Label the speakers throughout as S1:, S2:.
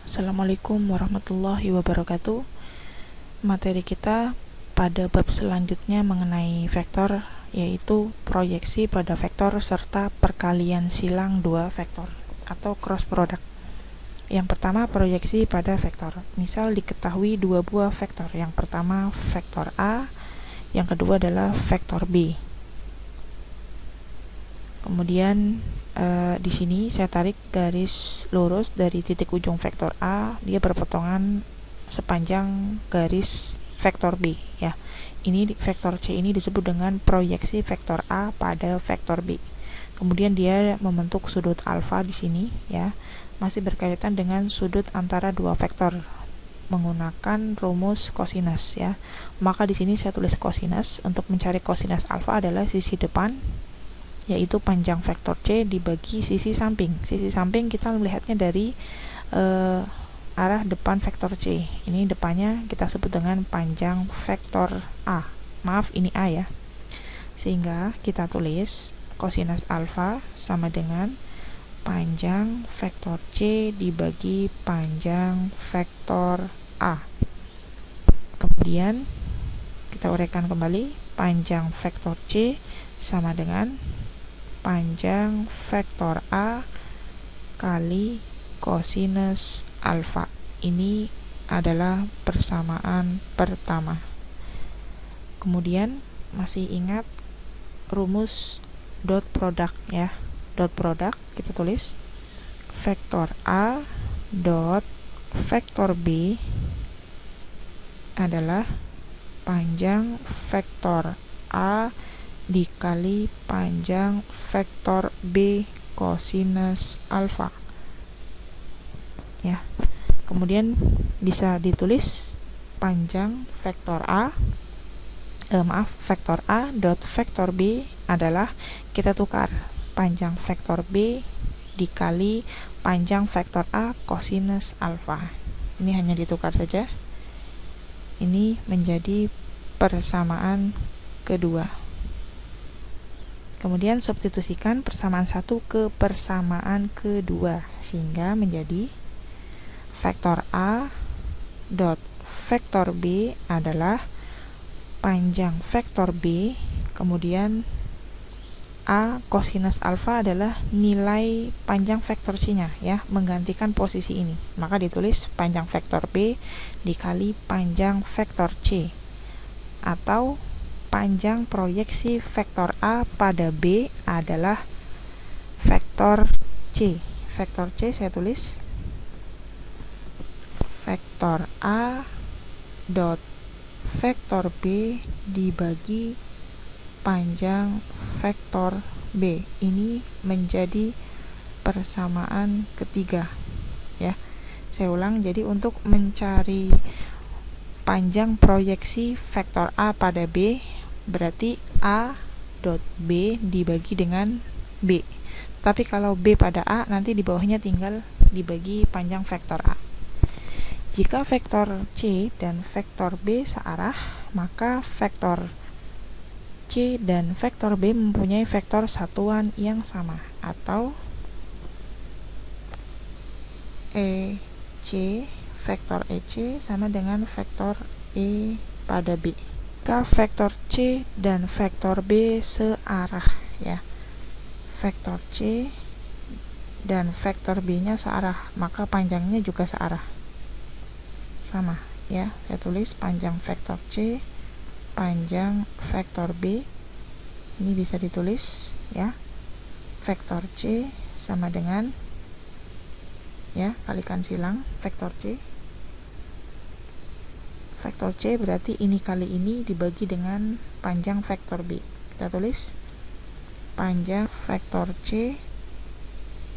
S1: Assalamualaikum warahmatullahi wabarakatuh. Materi kita pada bab selanjutnya mengenai vektor, yaitu proyeksi pada vektor serta perkalian silang dua vektor atau cross product. Yang pertama, proyeksi pada vektor. Misal diketahui dua buah vektor. Yang pertama vektor A, yang kedua adalah vektor B. Kemudian di sini saya tarik garis lurus dari titik ujung vektor A, dia berpotongan sepanjang garis vektor B, ya. Ini vektor C ini disebut dengan proyeksi vektor A pada vektor B. Kemudian dia membentuk sudut alfa di sini, ya. Masih berkaitan dengan sudut antara dua vektor menggunakan rumus kosinus, ya. Maka di sini saya tulis kosinus. Untuk mencari kosinus alfa adalah sisi depan, yaitu panjang vektor C dibagi sisi samping. Sisi samping kita melihatnya dari arah depan vektor C. Ini depannya kita sebut dengan panjang vektor A. Maaf, ini A ya. Sehingga kita tulis kosinus alfa sama dengan panjang vektor C dibagi panjang vektor A. Kemudian kita uraikan kembali, panjang vektor C sama dengan panjang vektor A kali kosinus alfa. Ini adalah persamaan pertama. Kemudian masih ingat rumus dot product, ya. Dot product kita tulis vektor A dot vektor B adalah panjang vektor A dikali panjang vektor B kosinus alfa, ya. Kemudian bisa ditulis panjang vektor A vektor A dot vektor B adalah, kita tukar panjang vektor B dikali panjang vektor A kosinus alfa. Ini hanya ditukar saja. Ini menjadi persamaan kedua. Kemudian substitusikan persamaan satu ke persamaan kedua, sehingga menjadi vektor A dot vektor B adalah panjang vektor B, kemudian A kosinus alfa adalah nilai panjang vektor C-nya, ya, menggantikan posisi ini. Maka ditulis panjang vektor B dikali panjang vektor C, atau panjang proyeksi vektor A pada B adalah vektor C. Vektor C saya tulis vektor A dot vektor B dibagi panjang vektor B. Ini menjadi persamaan ketiga, ya. Saya ulang, jadi untuk mencari panjang proyeksi vektor A pada B, berarti A dot B dibagi dengan B. Tapi kalau B pada A, nanti di bawahnya tinggal dibagi panjang vektor A. Jika vektor C dan vektor B searah, maka vektor C dan vektor B mempunyai vektor satuan yang sama, atau EC, vektor EC sama dengan vektor E pada B. Jika vektor C dan vektor B searah, ya, vektor C dan vektor B-nya searah, maka panjangnya juga searah, sama, ya. Saya tulis panjang vektor C panjang vektor B. Ini bisa ditulis, ya, vektor C sama dengan, ya, kalikan silang vektor C. Vektor C berarti ini kali ini dibagi dengan panjang vektor B. Kita tulis panjang vektor C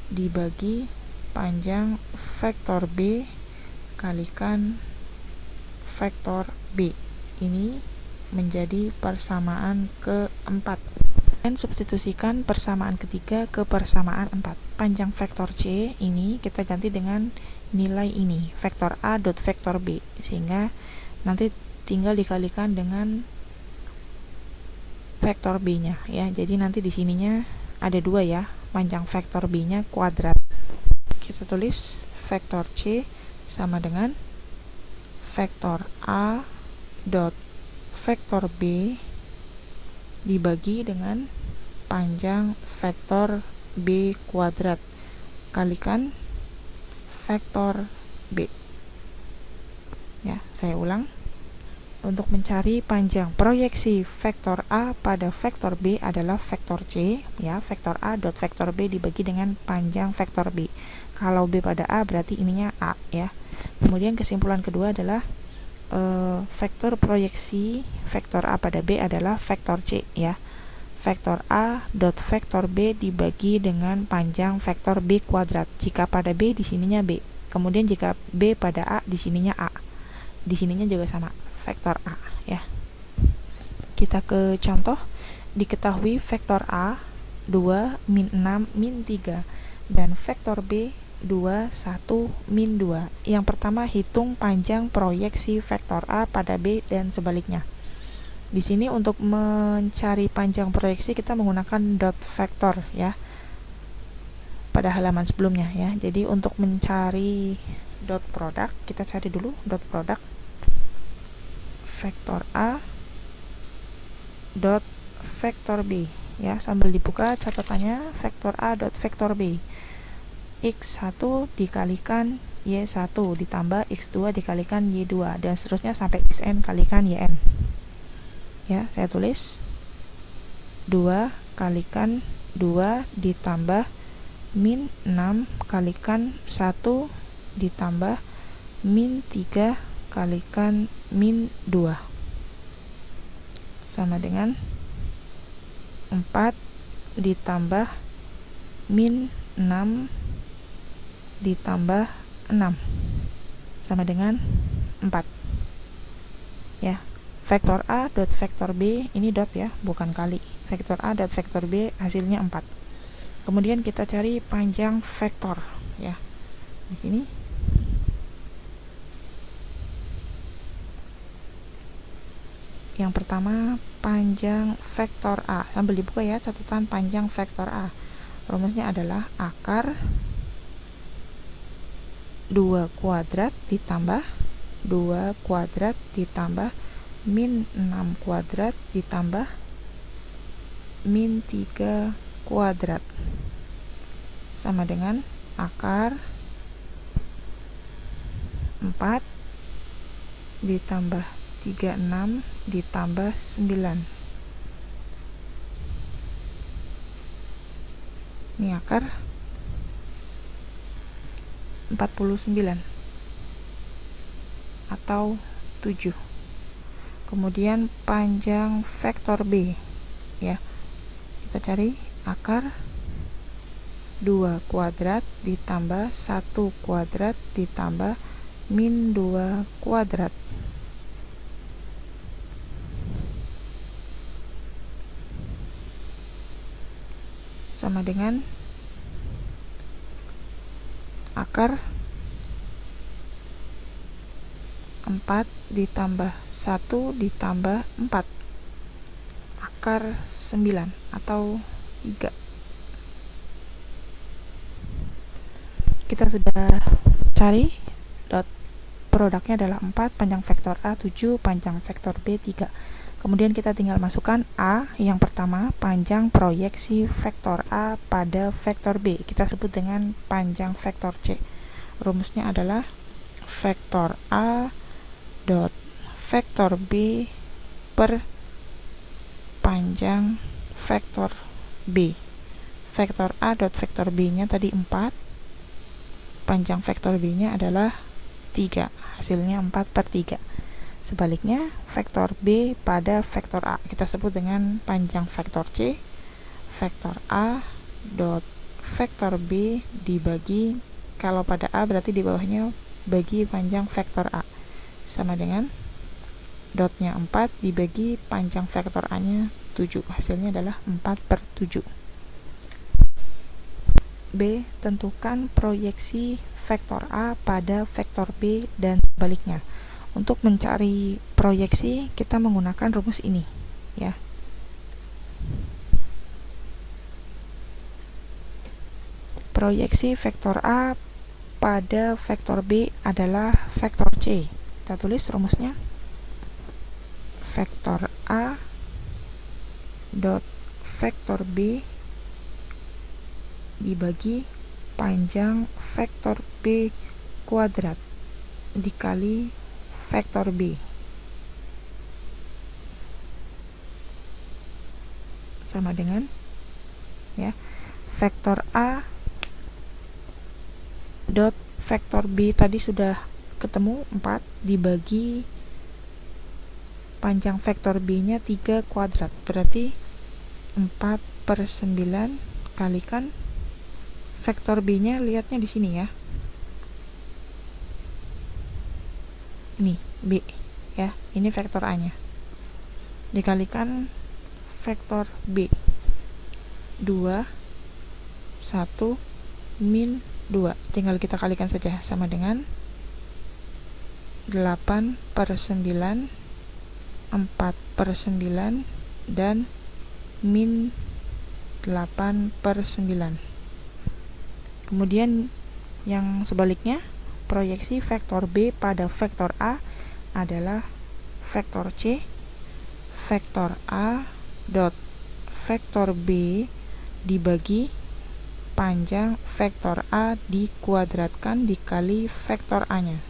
S1: dibagi panjang vektor B kalikan vektor B. Ini menjadi persamaan keempat. Dan substitusikan persamaan ketiga ke persamaan 4. Panjang vektor C ini kita ganti dengan nilai ini, vektor A dot vektor B, sehingga nanti tinggal dikalikan dengan vektor B-nya, ya. Jadi nanti di sininya ada dua, ya, panjang vektor B-nya kuadrat. Kita tulis vektor C sama dengan vektor A dot vektor B dibagi dengan panjang vektor B kuadrat kalikan vektor B. Ya, saya ulang. Untuk mencari panjang proyeksi vektor A pada vektor B adalah vektor C, ya, vektor A dot vektor B dibagi dengan panjang vektor B. Kalau B pada A berarti ininya A, ya. Kemudian kesimpulan kedua adalah vektor proyeksi vektor A pada B adalah vektor C, ya. Vektor A dot vektor B dibagi dengan panjang vektor B kuadrat. Jika pada B di sininya B. Kemudian jika B pada A di sininya A. Di sininya juga sama, vektor A, ya. Kita ke contoh. Diketahui vektor A 2 min 6 min 3 dan vektor B 2 1 min 2. Yang pertama, hitung panjang proyeksi vektor A pada B dan sebaliknya. Di sini untuk mencari panjang proyeksi kita menggunakan dot vektor, ya, pada halaman sebelumnya, ya. Jadi untuk mencari dot product, kita cari dulu dot product vektor A dot vektor B, ya. Sambil dibuka catatannya, vektor A dot vektor B, x1 dikalikan y1 ditambah x2 dikalikan y2 dan seterusnya sampai xn kalikan yn. Ya, saya tulis 2 kalikan 2 ditambah min 6 kalikan 1 ditambah min 3 kalikan min 2 sama dengan 4 ditambah min 6 ditambah 6 sama dengan 4, ya. Vektor A dot vektor B, ini dot, ya, bukan kali. Vektor A dot vektor B hasilnya 4. Kemudian kita cari panjang vektor, ya. Di sini yang pertama panjang vektor A. Sambil dibuka, ya, catatan panjang vektor A. Rumusnya adalah akar 2 kuadrat ditambah 2 kuadrat ditambah min 6 kuadrat ditambah min 3 kuadrat sama dengan akar 4 ditambah 36 ditambah 9. Ini akar 49 atau 7. Kemudian panjang vektor B, ya. Kita cari akar 2 kuadrat ditambah 1 kuadrat ditambah min 2 kuadrat sama dengan akar 4 ditambah 1 ditambah 4, akar 9 atau 3. Kita sudah cari dot produknya adalah 4, panjang vektor A 7, panjang vektor B 3. Kemudian kita tinggal masukkan A yang pertama, panjang proyeksi vektor A pada vektor B. Kita sebut dengan panjang vektor C. Rumusnya adalah vektor A dot vektor B per panjang vektor B. Vektor A dot vektor B-nya tadi 4, panjang vektor B-nya adalah 3. Hasilnya 4/3. Sebaliknya, vektor B pada vektor A kita sebut dengan panjang vektor C. Vektor A dot vektor B dibagi, kalau pada A berarti di bawahnya bagi panjang vektor A, sama dengan dotnya 4 dibagi panjang vektor A nya 7. Hasilnya adalah 4/7. B. Tentukan proyeksi vektor A pada vektor B dan sebaliknya. Untuk mencari proyeksi kita menggunakan rumus ini, ya. Proyeksi vektor A pada vektor B adalah vektor C. Kita tulis rumusnya. Vektor A dot vektor B dibagi panjang vektor B kuadrat dikali vektor B sama dengan ya vektor A dot vektor B tadi sudah ketemu 4 dibagi panjang vektor B nya 3 kuadrat, berarti 4/9 kalikan vektor B nya, lihatnya di sini ya, ini B ya, ini vektor A nya dikalikan vektor B 2 1 min 2, tinggal kita kalikan saja, sama dengan 8/9 4/9 dan min 8/9. Kemudian yang sebaliknya, proyeksi vektor B pada vektor A adalah vektor C. Vektor A dot vektor B dibagi panjang vektor A dikuadratkan dikali vektor A nya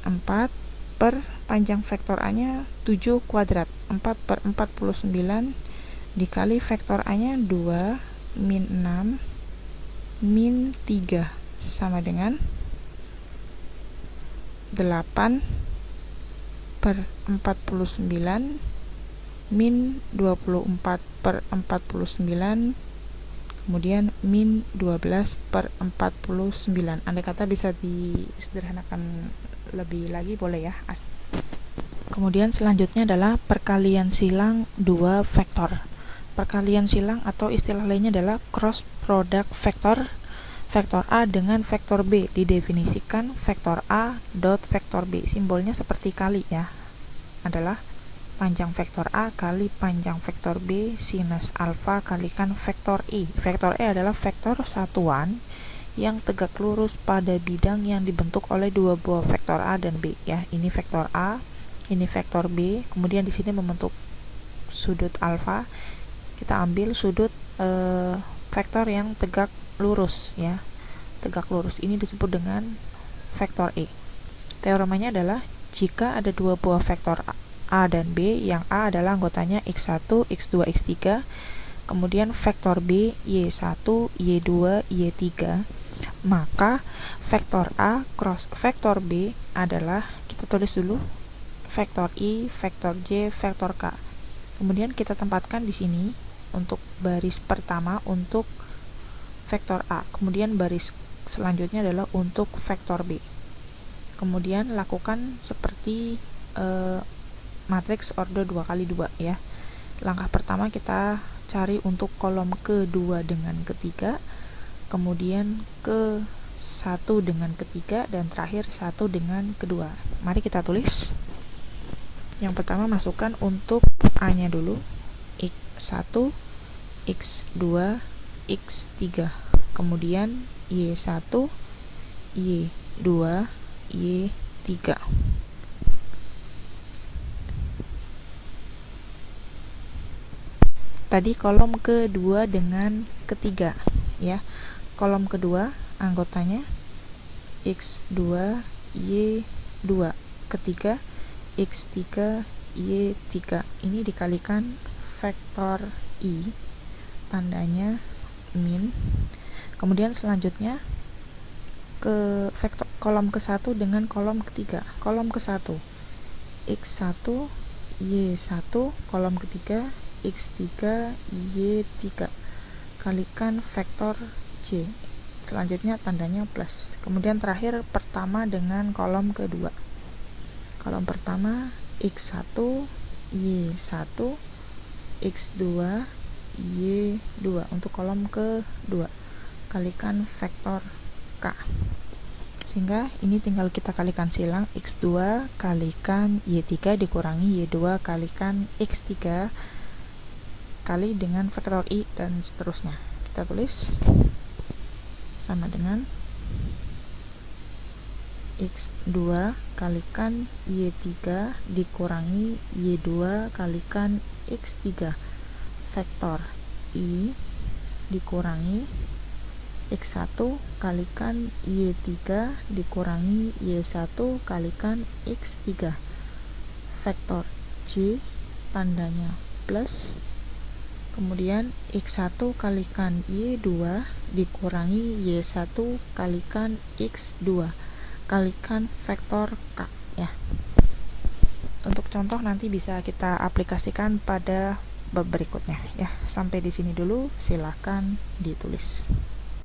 S1: 4 per panjang vektor A nya 7 kuadrat, 4/49 dikali vektor A nya 2 min 6 min 3 sama dengan 8/49 min 24/49 kemudian min 12/49. Andai kata bisa disederhanakan lebih lagi boleh ya. Kemudian selanjutnya adalah perkalian silang dua vektor. Perkalian silang atau istilah lainnya adalah cross product vektor A dengan vektor B. Didefinisikan vektor A dot vektor B, simbolnya seperti kali ya, adalah panjang vektor A kali panjang vektor B sinus alfa kalikan vektor I. Vektor E adalah vektor satuan yang tegak lurus pada bidang yang dibentuk oleh dua buah vektor A dan B ya. Ini vektor A, ini vektor B, kemudian di sini membentuk sudut alfa. Kita ambil sudut vektor yang tegak lurus ya. Tegak lurus ini disebut dengan vektor E. Teoremanya adalah jika ada dua buah vektor A dan B, yang A adalah anggotanya x1, x2, x3, kemudian vektor B y1, y2, y3, maka vektor A cross vektor B adalah, kita tulis dulu, vektor I, vektor J, vektor K. Kemudian kita tempatkan di sini untuk baris pertama untuk vektor A, kemudian baris selanjutnya adalah untuk vektor B. Kemudian lakukan seperti matriks order 2x2 ya. Langkah pertama kita cari untuk kolom kedua dengan ketiga, kemudian ke 1 dengan ketiga, dan terakhir 1 dengan kedua. Mari kita tulis. Yang pertama masukkan untuk A nya dulu, x1, x2, x3, kemudian y1, y2, y3. Tadi kolom kedua dengan ketiga ya. Kolom kedua anggotanya x2, y2, ketiga x3, y3. Ini dikalikan vektor I, tandanya min. Kemudian selanjutnya ke vektor kolom ke-1 dengan kolom ketiga. Kolom ke-1 x1, y1, kolom ketiga x3, y3, kalikan vektor J, selanjutnya tandanya plus. Kemudian terakhir pertama dengan kolom kedua. Kolom pertama x1, y1, x2, y2, untuk kolom kedua kalikan vektor K. Sehingga ini tinggal kita kalikan silang, x2 kalikan y3 dikurangi y2 kalikan x3 kali dengan vektor I dan seterusnya. Kita tulis sama dengan X2 kalikan Y3 dikurangi Y2 kalikan X3. Vektor I dikurangi X1 kalikan Y3 dikurangi Y1 kalikan X3. Vektor J tandanya plus, kemudian X1 kalikan Y2 dikurangi Y1 kalikan X2 kalikan vektor K ya. Untuk contoh nanti bisa kita aplikasikan pada bab berikutnya ya. Sampai di sini dulu, silakan ditulis.